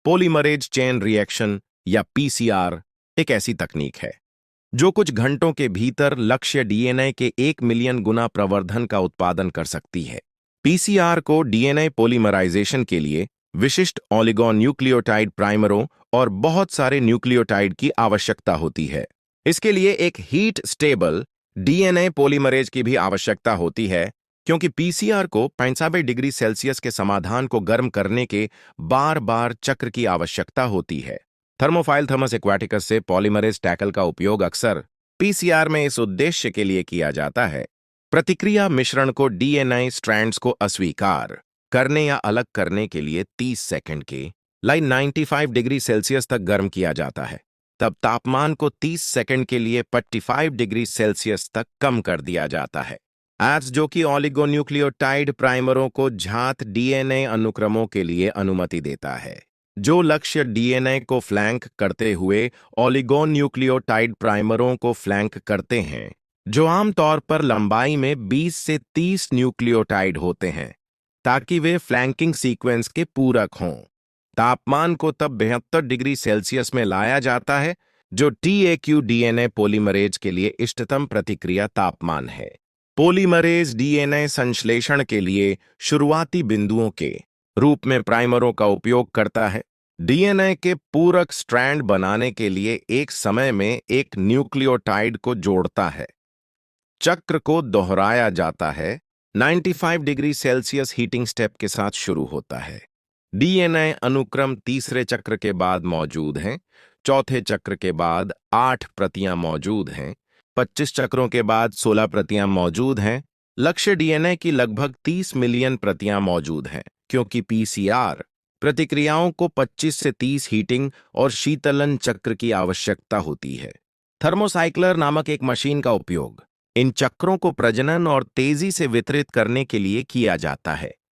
Polymerase chain reaction या PCR एक ऐसी तकनीक है जो कुछ घंटों के भीतर लक्ष्य डीएनए के 1 मिलियन गुना प्रवर्धन का उत्पादन कर सकती है। पीसीआर को डीएनए पॉलीमराइजेशन के लिए विशिष्ट ऑलिगोन्यूक्लियोटाइड प्राइमरों और बहुत सारे न्यूक्लियोटाइड की आवश्यकता होती है। इसके लिए एक हीट स्टेबल डीएनए पॉलीमरेज की भी आवश्यकता होती है, क्योंकि पीसीआर को 75 डिग्री सेल्सियस के समाधान को गर्म करने के बार बार चक्र की आवश्यकता होती है। थर्मोफाइलथर्मस एक्वाटिकस से पॉलीमरेज टैकल का उपयोग अक्सर पीसीआर में इस उद्देश्य के लिए किया जाता है। प्रतिक्रिया मिश्रण को डीएनए स्ट्रैंड्स को अस्वीकार करने या अलग करने के लिए 30 सेकंड के लाइन 95 डिग्री सेल्सियस तक गर्म किया जाता है। तब तापमान को 30 सेकंड के लिए 45 डिग्री सेल्सियस तक कम कर दिया जाता है। एड्स जो कि ऑलिगोन्यूक्लियोटाइड प्राइमरों को ज्ञात डीएनए अनुक्रमों के लिए अनुमति देता है, जो लक्ष्य डीएनए को फ्लैंक करते हुए ऑलिगोन्यूक्लियोटाइड प्राइमरों को फ्लैंक करते हैं, जो आमतौर पर लंबाई में 20 से 30 न्यूक्लियोटाइड होते हैं, ताकि वे फ्लैंकिंग सीक्वेंस के पूरक हों। तापमान को तब 72 डिग्री सेल्सियस में लाया जाता है, जो टीएक्यू डीएनए पॉलीमरेज के लिए इष्टतम प्रतिक्रिया तापमान है। पॉलीमरेज डीएनए संश्लेषण के लिए शुरुआती बिंदुओं के रूप में प्राइमरों का उपयोग करता है। डीएनए के पूरक स्ट्रैंड बनाने के लिए एक समय में एक न्यूक्लियोटाइड को जोड़ता है। चक्र को दोहराया जाता है। 95 डिग्री सेल्सियस हीटिंग स्टेप के साथ शुरू होता है। डीएनए अनुक्रम तीसरे चक्र के बाद मौजूद हैं। चौथे चक्र के बाद 8 प्रतियां मौजूद हैं। 25 चक्रों के बाद 16 प्रतियां मौजूद हैं। लक्ष्य डीएनए की लगभग 30 मिलियन प्रतियां मौजूद हैं, क्योंकि पीसीआर प्रतिक्रियाओं को 25 से 30 हीटिंग और शीतलन चक्र की आवश्यकता होती है। थर्मोसाइक्लर नामक एक मशीन का उपयोग इन चक्रों को प्रजनन और तेजी से वितरित करने के लिए किया जाता है।